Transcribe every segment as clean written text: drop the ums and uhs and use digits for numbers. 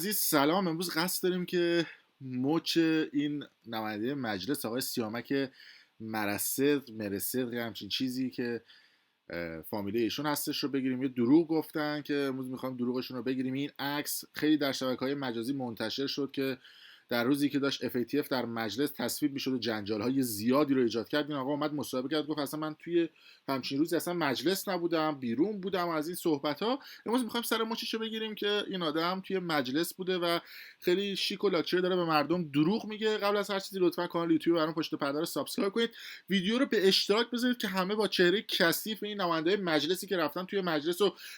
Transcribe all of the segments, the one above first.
عزیز سلام. امروز قصد داریم که مچ این نماینده مجلس آقای سیامک مرصد همچین چیزی که فامیله ایشون هستش رو بگیریم. یه دروغ گفتن که امروز میخوایم دروغشون رو بگیریم. این عکس خیلی در شبکه‌های مجازی منتشر شد که در روزی که داشت FATF در مجلس تصویب میشد و جنجال‌های زیادی رو ایجاد کرد، این آقا اومد مصاحبه کرد، گفت اصلا من توی همچین روزی اصلا مجلس نبودم، بیرون بودم. از این صحبت‌ها امروز می‌خوایم سر مچشو بگیریم که این آدم توی مجلس بوده و خیلی شیک و لاکچری داره به مردم دروغ میگه. قبل از هر چیزی لطفاً کانال یوتیوب برام پشت پرده رو سابسکرایب کنید، ویدیو رو به اشتراک بذارید که همه با چهره کثیف این نماینده مجلسی که رفتن توی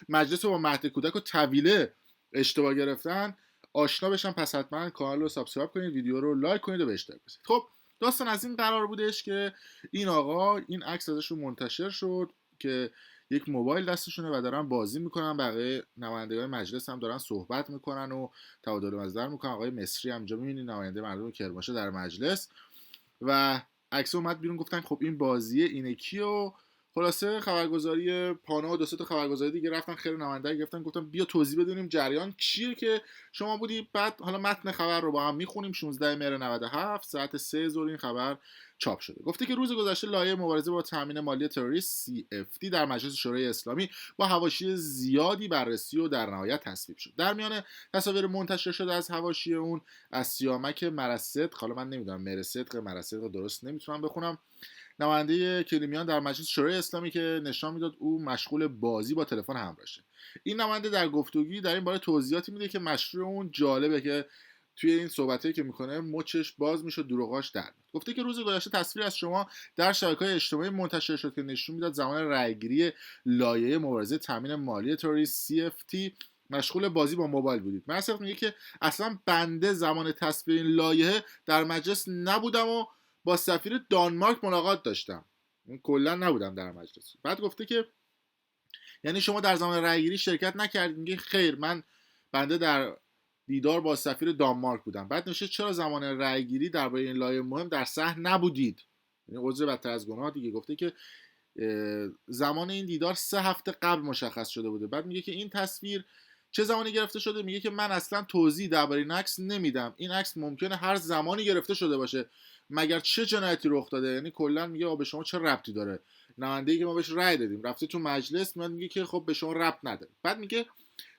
مجلس و با مهد کودک و طویله اشتباه گرفتن آشنا بشن. پس حتما کانال رو سابسکرایب کنید، ویدیو رو لایک کنید و به اشتراک بذارید. خب داستان از این قرار بودش که این آقا، این عکس ازشون منتشر شد که یک موبایل دستشونه و دارن بازی میکنن، بقیه نمایندگان مجلس هم دارن صحبت میکنن و تبادل نظر میکنن. آقای مصری هم اینجا میبینید، نماینده مردم کرمانشاه در مجلس، و عکس اومد بیرون. گفتن خب این بازیه، اینه کیو. خلاصه خبرگزاری پانا و دو سه تا خبرگزاری دیگه رفتن خیر نماینده گرفتن، گفتن بیا توضیح بدونیم جریان چیه که شما بودی. بعد حالا متن خبر رو با هم میخونیم. 16 مهر 97 ساعت 3 ظهر این خبر چاپ شده. گفته که روز گذشته لایحه مبارزه با تامین مالی تروریست CFT در مجلس شورای اسلامی با حواشی زیادی بررسی و در نهایت تصویب شد. در میان تصاویر منتشر شده از حواشی اون، از سیامک مرصد، حالا من نمیدونم مرصد درست نمیتونم بخونم، نماینده کلیمیان در مجلس شورای اسلامی، که نشان میداد او مشغول بازی با تلفن همراهشه. این نماینده در گفتگویی در این باره توضیحاتی میده که مشروع اون جالبه که توی این صحبتایی که میکنه مچش باز میشه، دروغاش در میاد. گفته که روز گذشته تصویر از شما در شبکه‌های اجتماعی منتشر شد که نشون میداد زمان رأیگیری لایحه مبارزه تامین مالی تروریست CFT مشغول بازی با موبایل بودید. من اصلا میگه که اصلا بنده زمان تصویر این لایحه در مجلس نبودم و با سفیر دانمارک ملاقات داشتم، کلا نبودم در مجلس. بعد گفته که یعنی شما در زمان رأیگیری شرکت نکردید. میگه خیر، بنده در دیدار با سفیر دانمارک بودم. بعد نوشته چرا زمان رأیگیری درباره این لایحه مهم در صحن نبودید؟ یعنی عذر بدتر از گناه دیگه. گفته که زمان این دیدار 3 هفته قبل مشخص شده بوده. بعد میگه که این تصویر چه زمانی گرفته شده؟ میگه که من اصلا توضیح درباره این عکس نمیدم. این عکس ممکنه هر زمانی گرفته شده باشه، مگر چه جنایتی رخ داده؟ یعنی کلا میگه به شما چه ربطی داره؟ نماینده‌ای که ما بهش رأی دادیم رفته تو مجلس، میاد میگه که خب به شما ربط نداره. بعد میگه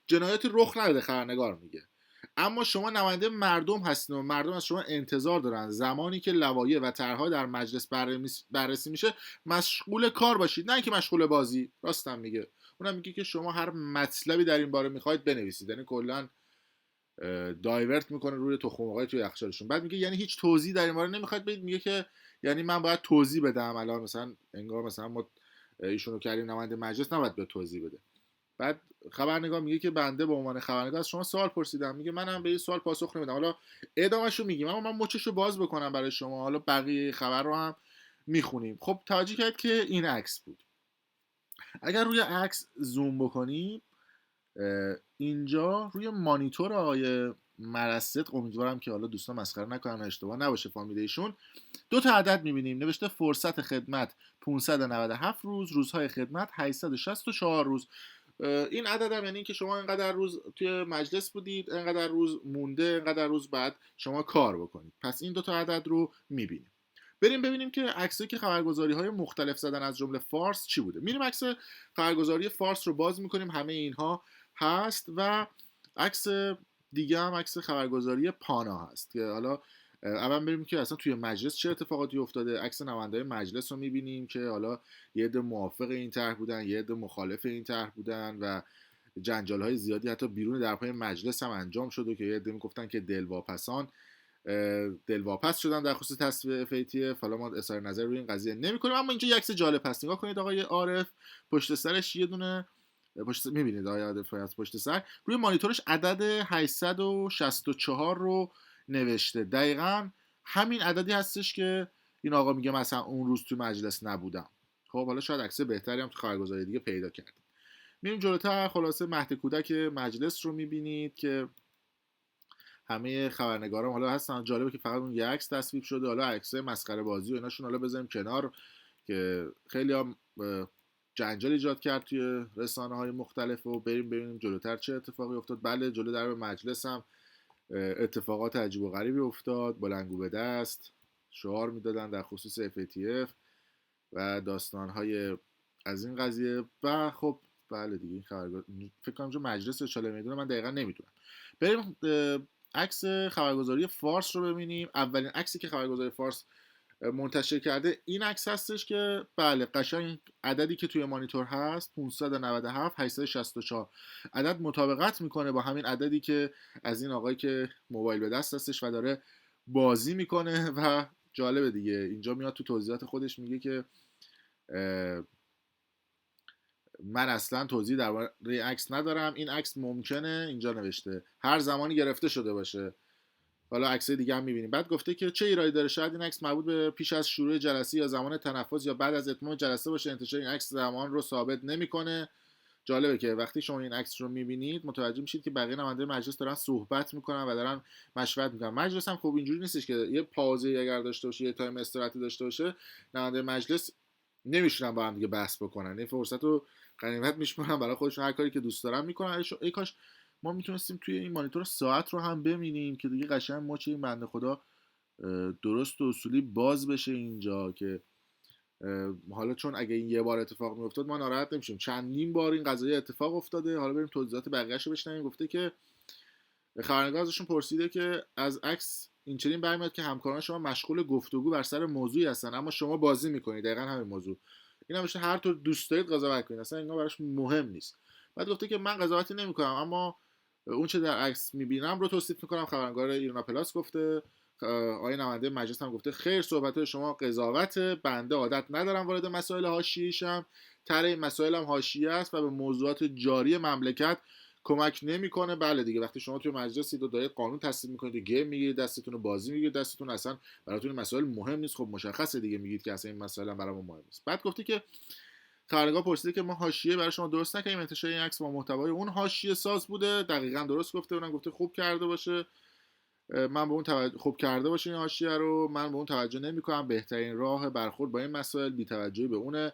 جنایتی رخ نداده. خبرنگار میگه اما شما نماینده مردم هستین و مردم از شما انتظار دارن زمانی که لوایح و طرح‌ها در مجلس بررسی میشه مشغول کار باشید، نه اینکه مشغول بازی. راستم میگه. اونم میگه که شما هر مطلبی در این باره میخواید بنویسید. یعنی کلا دایورت میکنه روی تخم مرغای توی یخچالشون. بعد میگه یعنی هیچ توضیحی در این باره نمیخواید بدید. میگه که یعنی من باید توضیح بدم الان؟ مثلا انگار مثلا ما ایشونو کردیم نماینده مجلس، نباید به توضیح بده. بعد خبرنگار میگه که بنده به عنوان خبرنگار از شما سوال پرسیدم. میگه منم به این سوال پاسخ نمیدم. حالا ادامهشو میگیم، اما من مچشو باز بکنم برای شما، حالا بقیه خبر رو هم میخونیم. خب توجه کرد که این عکس بود. اگر روی عکس زوم بکنیم، اینجا روی مانیتور آقای مرصد، امیدوارم که حالا دوستان مسخره نکنن و اشتباه نباشه فامیلیشون، دو تا عدد میبینیم نوشته فرصت خدمت 597 روز، روزهای خدمت 864 روز. این عدد هم یعنی که شما اینقدر روز توی مجلس بودید، اینقدر روز مونده، اینقدر روز بعد شما کار بکنید. پس این دو تا عدد رو میبینیم. بریم ببینیم که عکسایی که خبرگزاری های مختلف زدن از جمله فارس چی بوده. میریم عکس خبرگزاری فارس رو باز میکنیم، همه اینها هست، و عکس دیگه هم عکس خبرگزاری پانا هست که حالا اول بریم که اصلا توی مجلس چه اتفاقاتی افتاده. عکس نماینده‌های مجلس رو می‌بینیم که حالا یه عده موافق این طرح بودن، یه عده مخالف این طرح بودن و جنجال‌های زیادی حتی بیرون درپای مجلس هم انجام شده که یه عده میگفتن که دلواپس شدن در خصوص تصویب FATF. حالا ما اظهار نظر روی این قضیه نمی‌کنیم، اما اینجا یه عکس جالب هست. نگاه کنید آقای عارف پشت سرش یه دونه می‌بینید آقای عارف از پشت سر روی مانیتورش عدد 864 رو نوشته. دقیقاً همین عددی هستش که این آقا میگه مثلا اون روز تو مجلس نبودم. خب حالا شاید عکس بهتری هم تو خبرگزاری دیگه پیدا کردیم. میریم جلوتر. خلاصه مهد کودک مجلس رو میبینید که همه خبرنگارا حالا هستن. جالبه که فقط اون یک عکس تصویب شده. حالا عکسای مسخره بازی و ایناشون حالا بذاریم کنار که خیلی هم جنجال ایجاد کرد توی رسانه‌های مختلف، و بریم ببینیم جلوتر چه اتفاقی افتاد. بله، جلو درب مجلس هم اتفاقات عجیب و غریبی افتاد، بلندگو به دست شعار میدادن در خصوص FATF و داستانهای از این قضیه. و خب بله دیگه این خبرگزاری فکر کنم جو مجلس چاله میدونه، من دقیقا نمیدونم. بریم عکس خبرگزاری فارس رو ببینیم. اولین عکسی که خبرگزاری فارس منتشر کرده این عکس هستش که بله قشنگ عددی که توی مانیتور هست 597 864 عدد مطابقت میکنه با همین عددی که از این آقایی که موبایل به دست هستش و داره بازی میکنه. و جالبه دیگه اینجا میاد تو توضیحات خودش میگه که من اصلا توضیح درباره عکس ندارم، این عکس ممکنه اینجا نوشته هر زمانی گرفته شده باشه، حالا عکسای دیگه هم می‌بینیم. بعد گفته که چه ایرادی داره، شاید این عکس مربوط به پیش از شروع جلسه یا زمان تنفس یا بعد از اتمام جلسه باشه، انتشار این عکس زمان رو ثابت نمی‌کنه. جالبه که وقتی شما این عکس رو می‌بینید متوجه میشید که بقیه نماینده مجلس دارن صحبت می‌کنن و دارن مشورت می‌کنن. مجلس هم خب اینجوری نیستش که یه پازی اگر داشته باشه، یه تایم استراحتی داشته باشه، نماینده مجلس نمی‌شونن با هم دیگه بحث بکنن، این فرصت رو غنیمت می‌شمارن برای خودشون، هر کاری که دوست دارن می‌کنن. ای کاش ما میتونستیم توی این مانیتور ساعت رو هم ببینیم که دیگه قشنگ مچ این بنده خدا درست و اصولی باز بشه اینجا، که حالا چون اگه این یه بار اتفاق میافتاد ما ناراحت نمیشیم، چندین بار این قضیه اتفاق افتاده. حالا بریم توضیحات بقیه‌شو بشنویم. گفته که خبرنگار ازشون پرسیده که از عکس این چنین برمیاد که همکاران شما مشغول گفتگو بر سر موضوعی هستن اما شما بازی میکنید، دقیقاً همین موضوع. این هم هر طور دوست دارید قضاوت کنید، اصلا اینا براش مهم نیست. بعد گفته که من قضاوتی نمیکنم اما اون چه در عکس میبینم رو توصیف میکنم. خبرنگار ایرنا پلاس گفته. آقای نماینده مجلس هم گفته خیر، صحبت شما قضاوت، بنده عادت ندارم وارد مسائل حاشیه‌ای شم، طرح این مسائل هم حاشیه است و به موضوعات جاری مملکت کمک نمیکنه. بله دیگه وقتی شما توی مجلسید و دارید قانون تصویب میکنید و گیم میگیرید دستتون، بازی میگیرید دستتون، اصلا براتون مسائل مهم نیست، خب مشخصه دیگه میگید که اصلا این مسائل هم برام مهم نیست. بعد گفته که خبرنگار پرسیده که ما حاشیه برای شما درست نکنیم، انتشار این عکس با محتوای اون حاشیه ساز بوده. دقیقاً درست گفته. اونم گفته خوب کرده باشه، من به اون خوب کرده باشه این حاشیه رو، من به اون توجه نمیکنم، بهترین راه برخورد با این مسائل بی‌توجهی به اونه،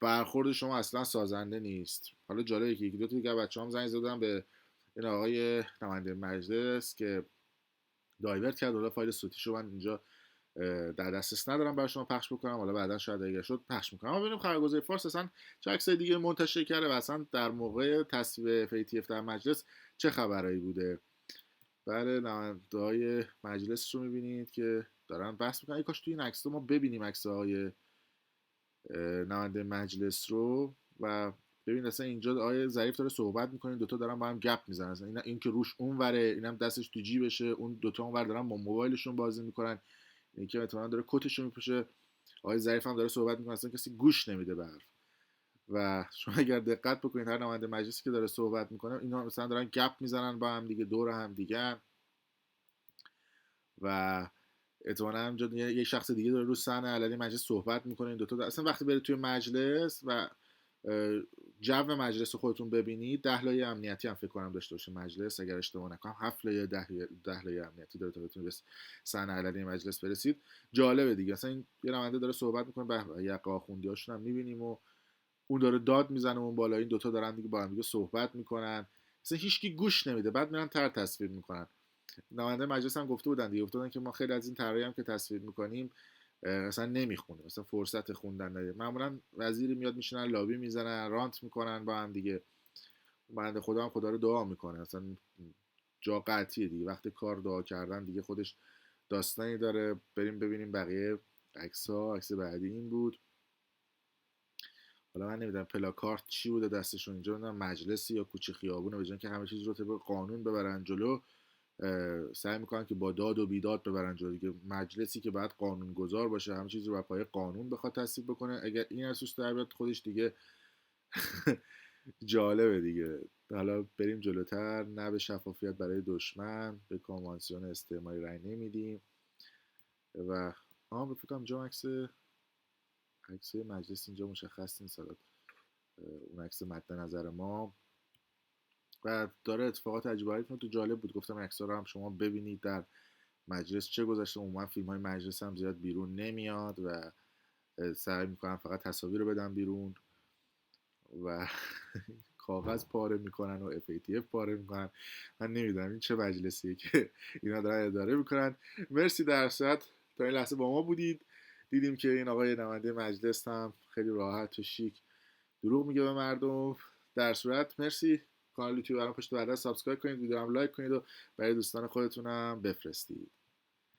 برخورد شما اصلا سازنده نیست. حالا جالبه که یکی دو تا دیگه بچه‌ام زنگ زدن به این آقای نماینده مجلس که دایورت کرد، حالا فایل صوتیشو من اینجا در دسترس ندارم برای شما پخش بکنم، حالا بعدا شاید اگه شد پخش میکنم. اما ببینیم خبرگزاری فارس اصلا چه عکسای دیگه منتشر کرده و اصلا در موقع تصویب FATF در مجلس چه خبرایی بوده. بله نماینده‌های مجلس رو میبینید که دارن بحث میکنن. ای کاش توی این عکس ما ببینیم عکس‌های نماینده مجلس رو و ببین اصلا اینجا آقای ظریف داره صحبت میکنه، دوتا دارن با هم گپ میزنن، اصلا این که روش اون وره، اینم دستش تو جیبشه، اون دوتا اون ور دارن با موبایلشون بازی میکنن، این که احتمالاً داره کتشو میپوشه. آقای ظریف هم داره صحبت میکنه، اصلا کسی گوش نمیده به حرف. و شما اگر دقت بکنید هر نماینده مجلسی که داره صحبت میکنه اینا مثلا دارن گپ میزنن با هم دیگه، دور هم دیگه، و احتمالاً همونجا یه شخص دیگه داره رو صحنه علنی مجلس صحبت میکنه. این دوتا اصلا وقتی برید توی مجلس و جو مجلس خودتون ببینید، 10 لایه امنیتی هم فکر کنم داشته باشه مجلس، اگر اشتباه نکنم 7 لایه 10 لایه امنیتی داره تا بتونید به صحنه علنی مجلس برسید. جالبه دیگه، اصلا این یه نماینده داره صحبت میکنه، به یقه آخوندیاشون هم میبینیم و اون داره داد میزنه اون بالا، این دوتا دارن دیگه با هم دیگه صحبت میکنن، اصلا هیچکی گوش نمیده. بعد میرن طرح تصویب میکنن. نماینده مجلس هم گفته بودن دیگه، گفتن که ما خیلی از این طرحی هم که تصویب میکنیم مثلا نمیخونیم، مثلا فرصت خوندن نداریم. معمولا وزیری میاد میشینن لابی میزنن، رانت میکنن با هم دیگه. بنده خدا هم خدا رو دعا میکنه، اصلا جا قطعیه دیگه، وقت کار دعا کردن دیگه خودش داستانی داره. بریم ببینیم بقیه عکس‌ها. عکس بعدی این بود. حالا من نمیدونم پلاکارت چی بوده دستشون، اینجا نمیدونم مجلسی یا کوچه خیابونه، به جای اینکه همه چیز رو طبق قانون ببرن جلو سعی میکنن که با داد و بیداد ببرن جلو دیگه. مجلسی که بعد قانون گذار باشه، همه چیز رو بر پایه قانون بخواد تصویب بکنه، اگر این اساس در بیاد خودش دیگه جالبه دیگه. حالا بریم جلوتر. نه به شفافیت برای دشمن، به کنوانسیون استعماری رأی نمیدیم. و فکر کنم جا عکس مجلس اینجا مشخص نیست، اون عکس مد نظر ما و داره اتفاقات عجیب و غریب. تو جالب بود، گفتم عکس‌ها رو هم شما ببینید در مجلس چه گذشته. عموما فیلم‌های مجلس هم زیاد بیرون نمیاد و سعی میکنن فقط تصاویر رو بدن بیرون و کاغذ پاره میکنن و FATF پاره میکنن. من نمیدونم این چه مجلسیه که اینا دارن اداره میکنن. مرسی در صورت تا این لحظه با ما بودید. دیدیم که این آقای نماینده مجلس هم خیلی راحت و شیک دروغ میگه به مردم. در صورت مرسی. کانال یوتیوب برام پشت بر سابسکرایب کنید، ویدیو هم لایک کنید و برای دوستان خودتونم بفرستید.